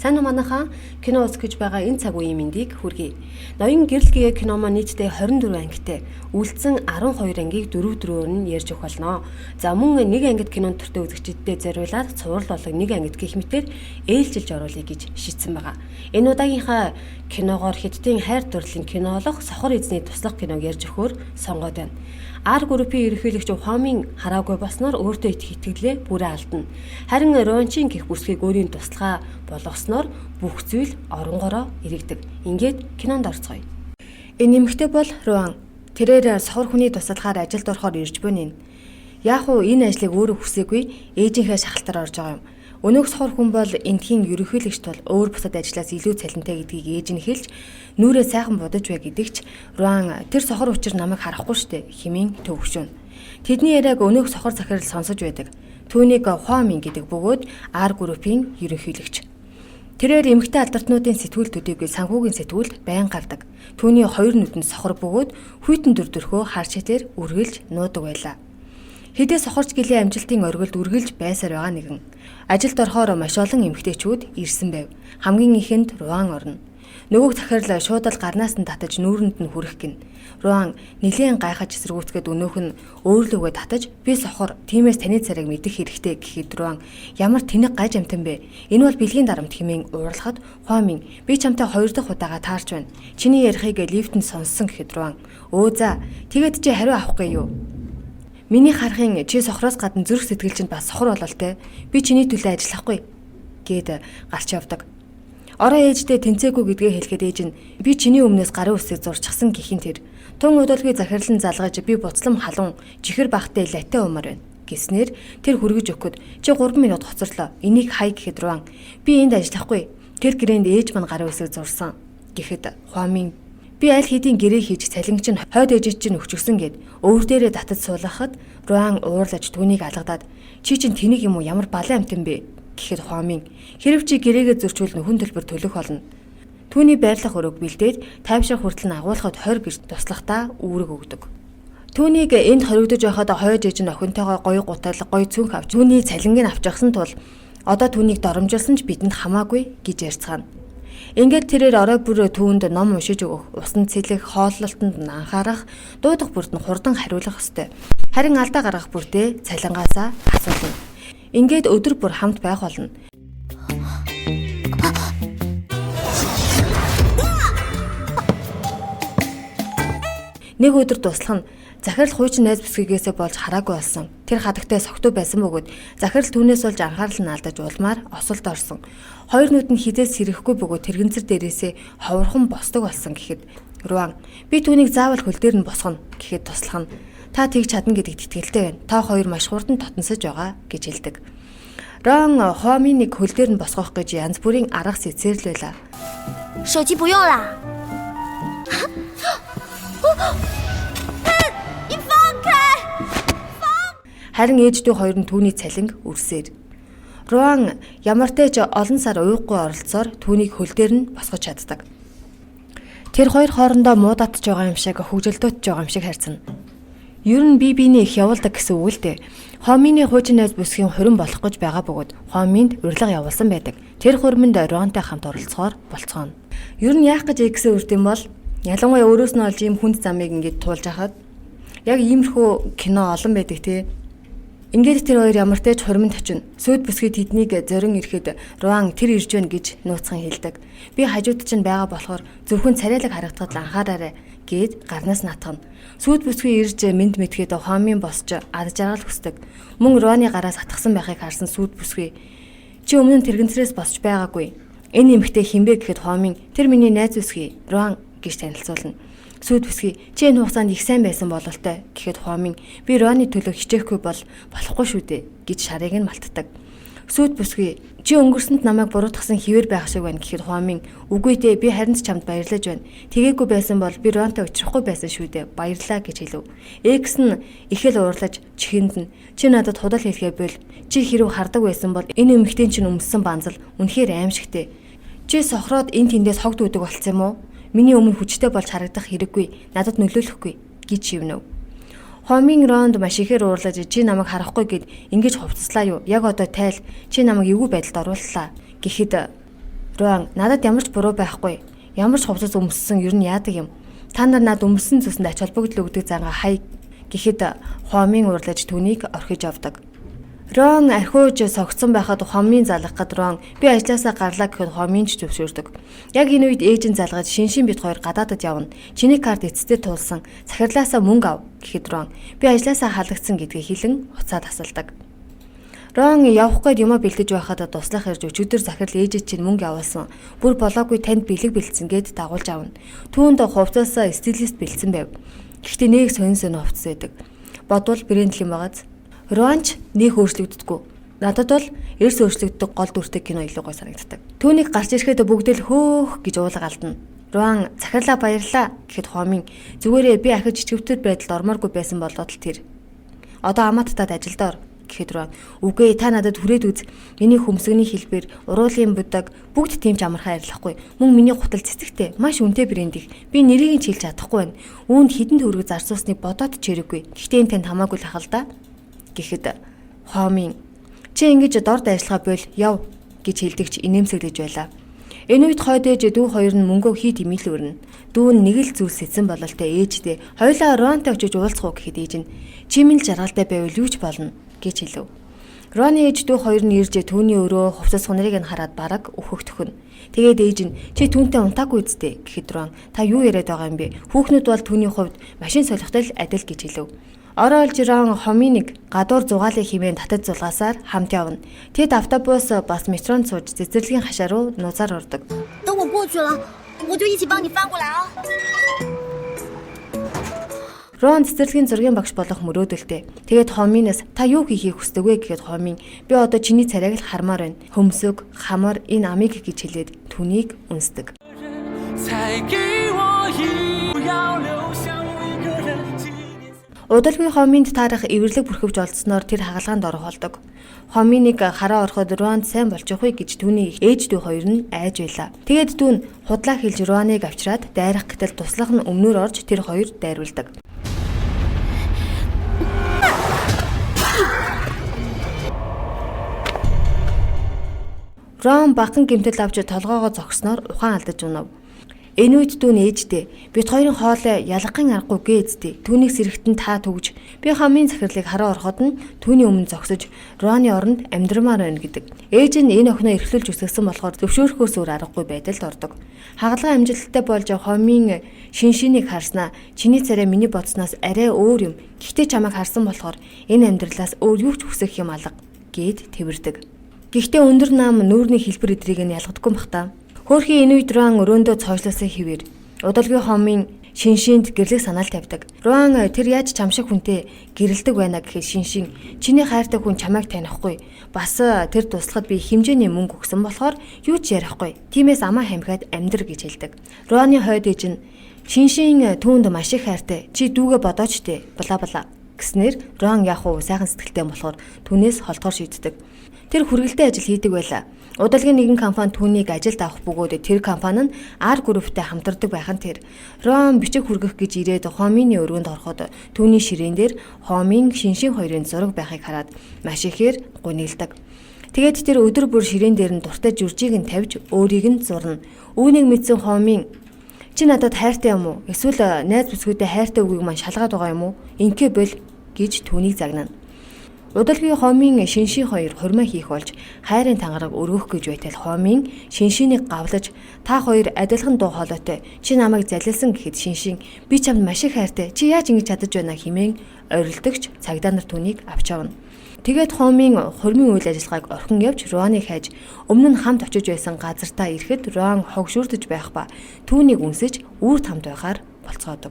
Сайн манайхаа кино үзэж байгаа энэ цаг үеийн мэндийг хүргэе. Ноён гэрэл гээ кино маань нийтдээ 24 ангитай. Үлдсэн 12 ангийг 4-4-өөр нь ярьж өгөх болно. За мөн нэг ангид кинонд төртөө үзэгчдэд зориулаад цуврал болог нэг ангид гэх мэтээр ээлжилж оруулъя гэж шийдсэн байгаа. Энэ удаагийнхаа киногоор Хятадын хайр дурлалын кинолог Сохор эзний туслах киног ярьж өгөхөөр сонгоод байна. R группийн ерөнхийлөгч Ухамын хараагүй болсноор өөртөө итгэлээ бүрээ алдна. Харин Рончин гэх бүсгийг өөрийн туслахаа болгосноор бүх зүйл оронгороо иргэдэг. Ингээд кинонд орцгоё. Энэ нэмэгтэй бол Руан. Тэрээр сохор хүний туслахаар ажилд орохоор ирж байна. Яг уу энэ ажлыг өөрөө хүсээгүй ээжийнхээ шахалтаар орж байгаа юм. Өнөөх сохор хүн бол эндхийн ерөнхийлөгч тул өөр бусад ажлаас илүү цалинтай гэдгийг ээж нь хэлж нүрээ сайхан будаж бай гэдэгч Руан тэр сохор учир намайг харахгүй штэ хэмээн төвөгшөөн. Тэдний яриаг өнөөх сохор захирал сонсож байдаг. Түүнийг Хуамин гэдэг бөгөөд R группийн ерөнхийлөгч. Тэрээр эмэгтэй алдартнуудын сэтгүүл төдийгүй санхүүгийн сэтгүүлд байн гардаг. Түүний хоёр нүдэнд сохор бөгөөд хүйтэн дөрдөрхөө харж хэтээр үргэлж нуудаг байлаа. Хэдээ сохорч гэлээ амжилтын оргилд үргэлж байсаар байгаа нэгэн. Ажилд орохоор маш олон эмэгтэйчүүд ирсэн байв. Хамгийн ихэнд Руан орно. Нөгөөх захирал шууд л гарнаас нь татаж нүүрэнд нь хүрэх гин. Руан нэлээд гайхаж эсэргүүцгээд өнөөх нь өөрлөгөө татаж би сохор тиймээс таны царайг мэдэх хэрэгтэй гэхэд Руан ямар тэнэг гаж амтан бэ? Энэ бол бэлгийн дарамт хэмээн уурлахад Хуамин би чамтай хоёр дахь удаага таарч байна. Чиний ярихыг лифтэнд сонссон гэхэд Руан өө за тэгээд чи хариу авахгүй юу? Миний харахын чи сохроос гадна зүрх сэтгэл чинь бас сохор болол те. Би чиний төлөө ажиллахгүй гэд гарч явдаг. Ороо ээждээ тэнцээгүй гэдгээ хэлэхэд ээж нь би чиний өмнөөс гарын үсийг зурчихсан гэхийн тэр. Тун удалгүй захирлан залгаж би буцлам халуун чихэр бахтай латэ умаар байна гэснээр тэр хүргэж өгөхөд чи 3 минут хоцорлоо. Энийг хай гэхэд Руан би энд ажиллахгүй. Тэр гэрээнд ээж мань гарын үсийг зурсан гэхэд Хуамин би аль хэдийн гэрээ хийж цалингч нь хойд ээжид чинь өгчгсөн гэд өвөр дээрээ татаж суулгахад Руан уурлаж түүнийг алгадаад чи чинь тэнийг юм уу ямар балан амтан бэ гэхэд Хуамин хэрв чи гэрээгээ зөрчүүл нөхөн төлбөр төлөх болно. Түүний байрлах өрөөг бэлдээд тайвшрах хүртэл нь агуулхад 20 гэж туслахтаа үүрэг өгдөг. Түүнийг энд хоригдож байхад хойд ээж нь охинтойгоо гоё гутал гоё цүнх авч түүний цалингийг авч явсан тул одоо түүнийг доромжилсан ч бидэнд хамаагүй гэж ярьцгаана. Ингээд тэрээр орой бүр түүнд ном уншиж өгөх, усанд цэлэх, хооллолтонд нь анхаарах, дуудах бүрд нь хурдан хариулах ёстой. Харин алдаа гаргах бүртээ цалингаасаа асуулна. Ингээд өдөр бүр хамт байх болно. Нэг өдөр дуслах нь захирал хуучин найз бүсгийгээсээ болж хараагүй болсон. Тэр хадагтай согтуу байсан бөгөөд захирал түүнээс болж анхаарал нь алдаж улмаар осолд орсон. Хоёр нүд нь хизээс сэрэхгүй бөгөөд тэрэгэнцэр дээрээсээ ховорхон босдог болсон гэхэд Руан би түүнийг заавал хөл дээр нь босгоно гэхэд туслах нь та тэгж чадна гэдэгт итгэлтэй байна. Та хоёр маш хурдан тотносож байгаа гэж хэлдэг. Руан Хуаминыг хөл дээр нь босгох гэж янз бүрийн арга сэцэрлэл байлаа. 手机不用啦。 Харин ээждүү хоёр нь түүний цалинг өрсөөр. Руан ямартай ч олон сар уйггүй оролцоор түүнийг хөл дээр нь босгож чаддаг. Тэр хоёр хоорондоо муудатж байгаа юм шиг хөвгөлдөөж байгаа юм шиг харьцана. Ер нь биений их явуулдаг гэсэн үг л дээ. Хуамины хуучин найз бүсгийн хурин болох гэж байгаа бөгөөд Хуаминд урилга явуулсан байдаг. Тэр хурминд Руантай хамт оролцохоор болцгооно. Ер нь яах гэж эгсэн үрт юм бол ялангуяа өөрөөс нь олж ийм хүнд замыг ингэж туулж хахад яг иймэрхүү кино олон байдаг тий. Ингээд тэр хоёр ямар ч хурминд очино. Сүйд бүсгүй тэднийг зорин ирэхэд Руан тэр ирж байна гэж нууцхан хэлдэг. Би хажууд чинь байгаа болохоор зөвхөн царайлаг харагдахад анхаараарай гэд гарнаас натгана. Сүйд бүсгүй ирж мэд мэдгээд Хуамын босч ад жаргал хүсдэг. Мөн Руаны гараас атгсан байхыг харсан сүйд бүсгүй чи өмнө нь тэрэгэнцрээс босч байгаагүй. Энэ эмэгтэй хинбэ гэхэд Хуамын тэр миний найз бүсгүй Руан гэж танилцуулна. Сүйд бүсгүй чи энэ хугацаанд их сайн байсан бололтой гэхэд Хуамин би Руаны төлөө хичээхгүй болохгүй шүү дээ гэж шарыг нь малтдаг. Сүйд бүсгүй чи өнгөрсөнд намайг буруутгасан хിവэр байх шиг байна гэхэд Хуамин үгүй дээ би харин ч чамд баярлаж байна. Тэгээгүй байсан бол би Руантай уулзрахгүй байсан шүү дээ баярлаа гэж хэлв. Экс нь ихэл уурлаж чихэнд нь чи надад худал хэлхээ бөл чи хэрв хардаг байсан бол энэ эмэгтэй чинь өмссөн банзал үнэхээр аимшигтэй. Чи сохроод энэ тэндээс хогд үүдэг болцсон юм уу? Миний өмнө хүчтэй болж харагдах хэрэггүй, надад нөлөөлөхгүй гэж шивнэв. Хуамин Ронд маш ихээр уурлаж чи намайг харахгүй гэд ингэж хувцаслаа юу? Яг одоо тайл чи намайг эвгүй байдалд орууллаа гэхэд Руан надад ямар ч буруу байхгүй. Ямар ч хувцас өмссөн ер нь яадаг юм. Та нар над өмссөн зүсэнд ач холбогдол өгдөг занга хай гэхэд Хомын уурлаж түүнийг орхиж авдаг. Рон архиуж согцсон байхад Хомын залгахад Рон би ажлаасаа гарлаа гэхэд Хомын ч зөвшөөрдөг. Яг энэ үед ээж нь залгаж шиншин бит хоёр гадаадад явна. Чиний карт эцэстээ туулсан. Захирлаасаа мөнгө ав гэхэд Рон би ажлаасаа халагдсан гэдгийг хэлэн уцаа тасалдаг. Рон явах гээд юмаа бэлдэж байхад туслах ирж өчигдөр захирал ээжээ чинь мөнгө явуулсан. Бүр болоогүй танд бэлэг бэлдсэн гэд дагуулж авна. Түүнд хувцасаа стилист бэлдсэн байв. Гэхдээ нэг сонин хувцас байдаг. Бодвол брэндл юм байгааз. Ронч нэг өөрчлөгддөггүй. Надад бол эрс өөрчлөгддөг гол дүртэй кино илүү гой санагддаг. Түүнийг гарч ирэхэд бүгд л хөөх гэж уулга алдна. Руан захирлаа баярлаа гэхэд Хомын зүгээрээ би ахиж чичгвтер байдалд ормооргүй байсан болоод л тэр. Одоо аматтад ажилд ор гэхэд Руан үгүй та надад хүрээд үз. Миний хөмсгөний хэлбэр, уруулын будаг бүгд тийм ч амархан арилахгүй. Мөн миний гутал цэцэгтэй маш үнэтэй брэнд их. Би нэрийг нь хэлж чадахгүй байна. Үүнд хідэн төгрөг зарцуулсныг бодоод ч хэрэггүй. Гэхдээ энэ танд хамаагүй л ахал да. Гэхэд Хомын чи ингэж дорд ажиллагаа бол яв гэж хэлдэгч инээмсэглэж байлаа. Энэ үед хойд ээж дүү хоёр нь мөнгөө хий тэмээл өрнө. Дүү нь нэг л зүйл сэцэн бололтой ээжтэй хоёлаа Ронтой очиж уулзах уу гэхэд ээж нь чимэл жаргалтай байвал юу ч болно гэж хэлв. Роны ээж дүү хоёр нь ирж түүний өрөө хувцас хунарыг нь хараад бараг өөхөх төхөн. Тэгээд ээж нь чи түүнтэй унтаагүй үсттэй гэхэд Рон та юу яриад байгаа юм бэ? Хүүхнүүд бол түүний хувьд машин солихтой л адил гэж хэлв. Ороо олж Рон Хомыныг гадуур зугаалыг хэмээн татаж зулгаасаар хамт явна. Тэд автобус бас метронд сууж цэцэрлэгийн хашаа руу нузаар ордог. 等我过去了，我就一起帮你翻过来啊。 Рон цэцэрлэгийн зургийн багш болох мөрөөдөлтэй. Тэгээд Хомынаас та юу хийхийг хүсдэг вэ гэхэд Хомын би одоо чиний царайг л хармаар байна. Хөмсөг, хамар энэ амийг гэж хэлээд түүнийг үнсдэг. Удалгүй Хомынд таарах эвэрлэг бүрхөвж олдсноор тэр хагалгаанд орох болдог. Хомыныг хараа ороход Руанд сайн болчих вэ гэж түүний ээж дүү хоёр нь айж байлаа. Тэгээд дүү нь худлаа хэлж Руаныг авчираад дайрах гэтэл туслах нь өмнөр орж тэр хоёр дайруулдаг. Рон багхан гэмтэл авч толгоогоо зогсноор ухаан алдаж унав. Энэ үед дүү нээжтэй бит хоёрын хоолой ялгахын аргагүй гээзтэй түүнийг сэрэгтэн та төгж би Хомын захирлыг хараа ороход нь түүний өмнө зогсож Роны оронд амьдрмаар байна гэдэг. Ээж нь энэ охиноо эрхлүүлж үсгэсэн болохоор зөвшөөрөхөөс өөр аргагүй байдалд ордог. Хагалгаа амжилттай болж Хомын шиншинийг харснаа чиний царай миний бодсноос арай өөр юм. Гэхдээ чамайг харсан болохоор энэ амьдралаас өөр юу ч хүсэх юм алга гэд тэрвэрдэг. Гэхдээ өндөр нам нүүрний хэлбэр эдрийг нь ялгадаггүй бах та. Хөөрхийн энэ үед Руан өрөөндөө цоошлоосоо хിവэр. Удалгүй Хомын шиншинд гэрлэх санаал тавьдаг. Руан тэр яаж чам шиг хүнтэй гэрэлдэг байна гэхэд шиншин чиний хайртай хүн чамайг танихгүй. Бас тэр туслахад би хэмжээний мөнгө өгсөн болохоор юу ч ярихгүй. Тиймээс амаа хамхиад амьдр гэж хэлдэг. Руаны хойд ээж нь шиншин түүнд маш их хайртай. Чи дүүгээ бодооч дээ. Бла бла гэснээр Руан яах вэ? Сайхан сэтгэлтэй болохоор түүнээс холдохоор шийддэг. Тэр хүргэлтэй ажил хийдэг байлаа. Удалгийн нэгэн компани түүнийг ажилд авах бөгөөд тэр компани нь R групптэй хамтардаг байхын тэр Рон бичиг хүргэх гэж ирээд Хомины өрөөнд ороход түүний ширээн дээр Хомын шиншин хоёрын зураг байхыг хараад маш ихээр гунигладаг. Тэгээд тэр өдөр бүр ширээн дээр нь дуртай жүржийг нь тавьж өөрийг нь зурна. Үүнийг мэдсэн Хомын чи надад хайртай юм уу? Эсвэл найз бүсгүйтэй хайртай үгийг маань шалгаад байгаа юм уу? Инкэ бол гэж түүнийг загнана. Удалгүй Хомын шиншин хоёр хурмаа хийх болж хайрын тангараг өргөх гэж байтал Хомын шиншинийг гавлаж та хоёр адилхан дуу хоолойтой чи намайг залилсан гэхэд шиншин би чамд маш их хайртай чи яаж ингэж чадаж байна хэмээн орилдогч цагдаа нар түүнийг авч авна. Тэгээд Хомын хурмын үйл ажиллагааг орхин явж Руаныг хайж өмнө нь хамт очиж байсан газартаа ирэхэд Руан хогшүүрдэж байх ба түүнийг үнсэж үр тамд байхаар болцоодог.